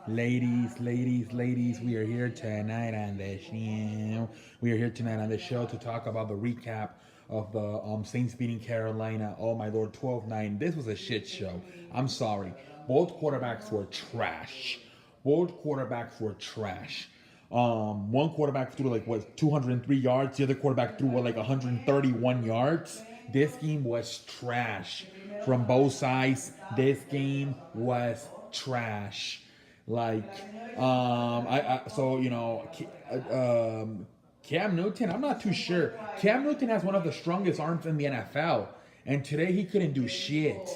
Ladies, we are here tonight on the show. We are here tonight on the show to talk about the recap of the Saints beating Carolina. Oh my lord, 12-9. This was a shit show. I'm sorry. Both quarterbacks were trash. Both quarterbacks were trash. One quarterback threw like what 203 yards. The other quarterback threw what like 131 yards. This game was trash from both sides. This game was trash. Like, I so you know, Cam Newton. I'm not too sure. Cam Newton has one of the strongest arms in the NFL, and today he couldn't do shit.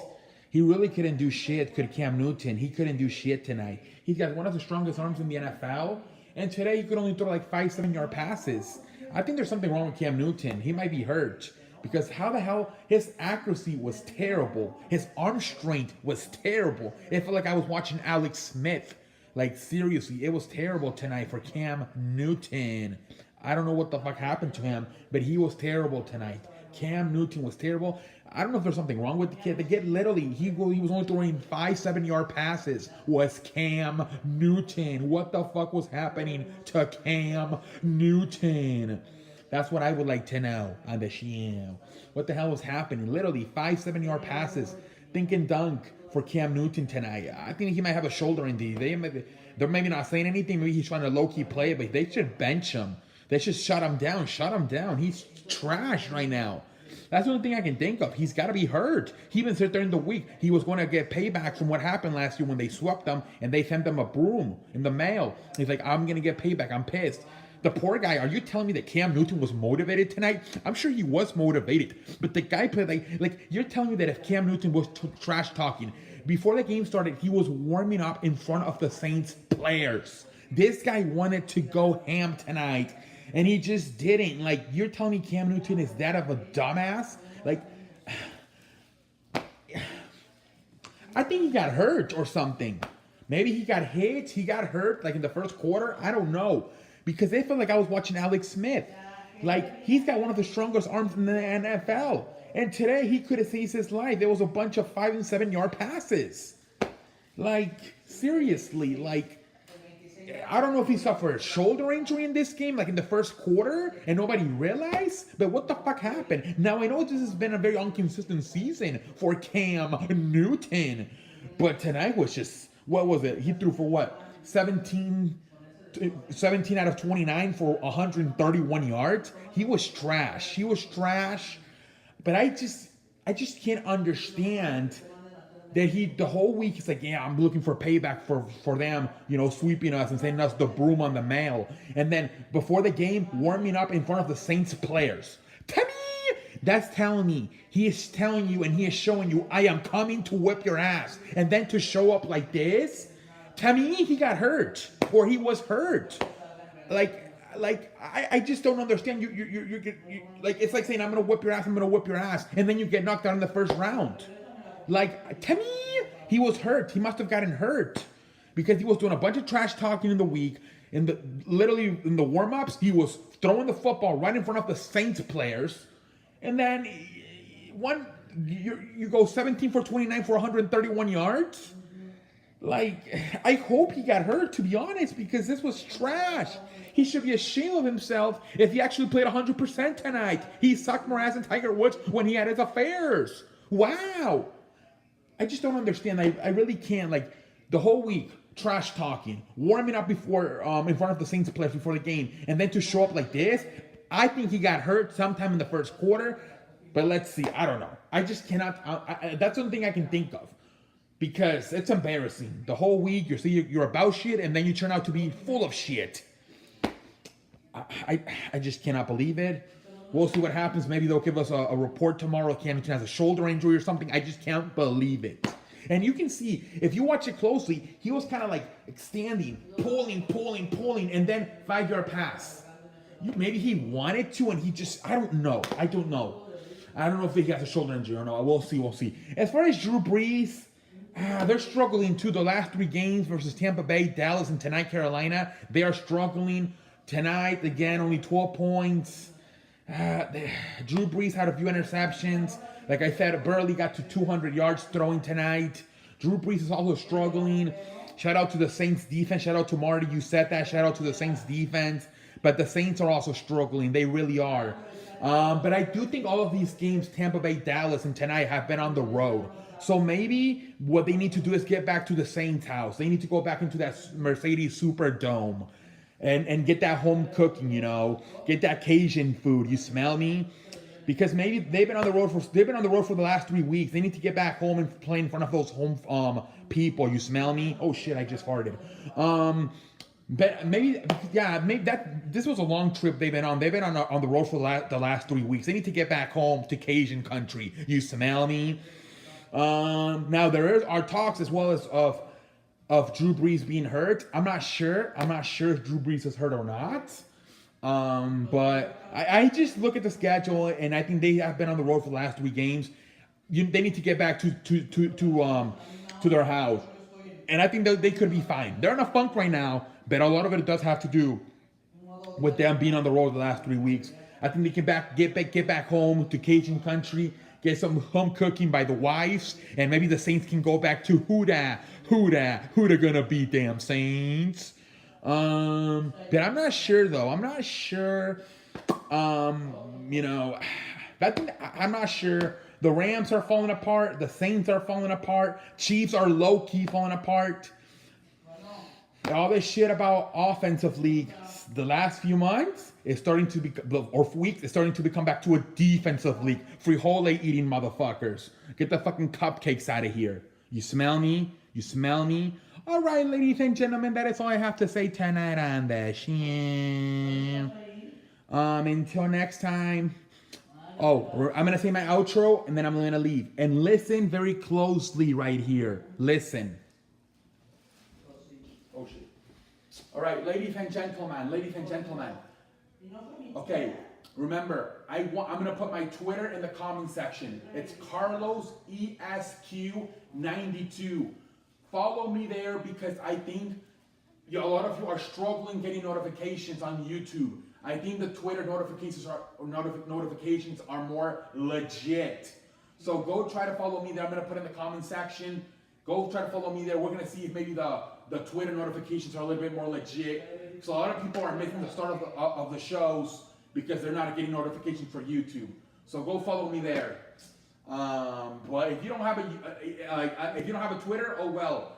He really couldn't do shit. Could Cam Newton? He couldn't do shit tonight. He's got one of the strongest arms in the NFL, and today he could only throw like 5, 7 yard passes. I think there's something wrong with Cam Newton. He might be hurt. Because how the hell his accuracy was terrible. His arm strength was terrible. It felt like I was watching Alex Smith. Like seriously, it was terrible tonight for Cam Newton. I don't know what the fuck happened to him, but he was terrible tonight. Cam Newton was terrible. I don't know if there's something wrong with the kid. The kid literally, he was only throwing 5, 7 yard passes. Was Cam Newton? What the fuck was happening to Cam Newton? That's what I would like to know on the show. What the hell was happening? Literally 5, 7 yard passes. Think and dunk for Cam Newton tonight. I think he might have a shoulder injury. They're maybe not saying anything. Maybe he's trying to low key play it, but they should bench him. They should shut him down. Shut him down. He's trash right now. That's the only thing I can think of. He's got to be hurt. He even said during the week he was going to get payback from what happened last year when they swept them and they sent them a broom in the mail. He's like, I'm going to get payback. I'm pissed. The poor guy, are you telling me that Cam Newton was motivated tonight? I'm sure he was motivated. But the guy played like you're telling me that if Cam Newton was trash talking, before the game started, he was warming up in front of the Saints players. This guy wanted to go ham tonight, and he just didn't. Like, you're telling me Cam Newton is that of a dumbass? Like, I think he got hurt or something. Maybe he got hit, he got hurt, like in the first quarter. I don't know. Because they felt like I was watching Alex Smith. Like, he's got one of the strongest arms in the NFL. And today, he could have saved his life. There was a bunch of 5 and 7 yard passes. Like, seriously, like, I don't know if he suffered a shoulder injury in this game, like in the first quarter, and nobody realized. But what the fuck happened? Now, I know this has been a very inconsistent season for Cam Newton. But tonight was just, what was it? He threw for what? 17 out of 29 for 131 yards. He was trash. He was trash. But I just can't understand that the whole week he's like, yeah, I'm looking for payback for them, sweeping us and sending us the broom on the mail. And then before the game, warming up in front of the Saints players. Tell me, that's telling me he is telling you and he is showing you, I am coming to whip your ass. And then to show up like this, to me, he got hurt or he was hurt. I just don't understand. You like, it's like saying I'm gonna whip your ass, and then you get knocked out in the first round. Like, to me, he was hurt. He must have gotten hurt because he was doing a bunch of trash talking in the week. Literally in the warm-ups, he was throwing the football right in front of the Saints players, and then you go 17 for 29 for 131 yards. Like, I hope he got hurt, to be honest, because this was trash. He should be ashamed of himself if he actually played 100% tonight. He sucked more ass than Tiger Woods when he had his affairs. Wow. I just don't understand. I really can't. Like, the whole week, trash talking, warming up before in front of the Saints players before the game, and then to show up like this. I think he got hurt sometime in the first quarter, but let's see. I don't know. I just cannot. That's the only thing I can think of. Because it's embarrassing. The whole week you're about shit, and then you turn out to be full of shit. I just cannot believe it. We'll see what happens. Maybe they'll give us a report tomorrow. Cam Newton has a shoulder injury or something. I just can't believe it. And you can see, if you watch it closely, he was kind of like standing, pulling, and then 5 yard pass. Maybe he wanted to, and he just, I don't know. I don't know if he has a shoulder injury or no. We'll see. As far as Drew Brees, they're struggling too. The last 3 games versus Tampa Bay, Dallas, and tonight Carolina, they are struggling. Tonight, again, only 12 points. Drew Brees had a few interceptions. Like I said, Burley got to 200 yards throwing tonight. Drew Brees is also struggling. Shout out to the Saints defense. Shout out to Marty. You said that. Shout out to the Saints defense. But the Saints are also struggling. They really are. But I do think all of these games, Tampa Bay, Dallas, and tonight, have been on the road. So maybe what they need to do is get back to the Saints house. They need to go back into that Mercedes Superdome and get that home cooking, you know, get that Cajun food. You smell me? Because maybe they've been on the road for the last 3 weeks. They need to get back home and play in front of those home people. You smell me? Oh shit, I just farted. But maybe this was a long trip they've been on. They've been on the road for the last 3 weeks. They need to get back home to Cajun country. You smell me? Now there are talks as well as of Drew Brees being hurt. I'm not sure if Drew Brees is hurt or not. But I just look at the schedule and I think they have been on the road for the last 3 games. They need to get back to their house, and I think that they could be fine. They're in a funk right now, but a lot of it does have to do with them being on the road the last 3 weeks. I think they can get back home to Cajun country, get some home cooking by the wives, and maybe the Saints can go back to who they're gonna beat, damn Saints. But I'm not sure though. I'm not sure. You know, I'm not sure. The Rams are falling apart. The Saints are falling apart. Chiefs are low key falling apart. All this shit about offensive league, the last few months is starting to be, or weeks, is starting to become back to a defensive league. Frijole eating motherfuckers. Get the fucking cupcakes out of here. You smell me? You smell me? All right, ladies and gentlemen, that is all I have to say tonight on the show. Until next time. Oh, I'm gonna say my outro and then I'm gonna leave. And listen very closely right here. Listen. Oh shit. All right, ladies and gentlemen. Okay, remember, I'm gonna put my Twitter in the comment section. It's Carlos ESQ 92. Follow me there because I think a lot of you are struggling getting notifications on YouTube. I think the Twitter notifications are more legit. So go try to follow me there. I'm gonna put in the comment section. Go try to follow me there. We're gonna see if maybe the Twitter notifications are a little bit more legit. So a lot of people are missing the start of the shows because they're not getting notifications for YouTube. So go follow me there. But if you don't have a Twitter, oh well.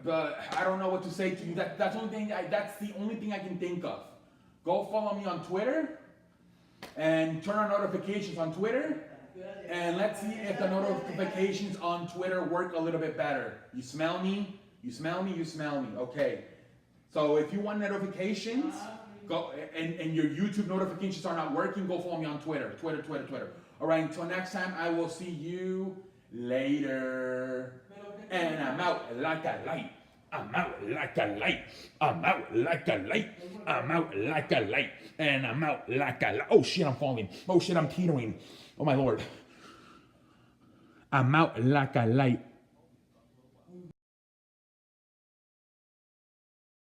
But I don't know what to say to you. That's the only thing I can think of. Go follow me on Twitter and turn on notifications on Twitter. And let's see if the notifications on Twitter work a little bit better. You smell me? You smell me? You smell me? Okay. So if you want notifications, go and your YouTube notifications are not working, go follow me on Twitter. All right, until next time, I will see you later. And I'm out like a light. I'm out like a light. I'm out like a light. I'm out like a light. And I'm out like a light. Oh shit, I'm falling. Oh shit, I'm teetering. Oh my lord. I'm out like a light.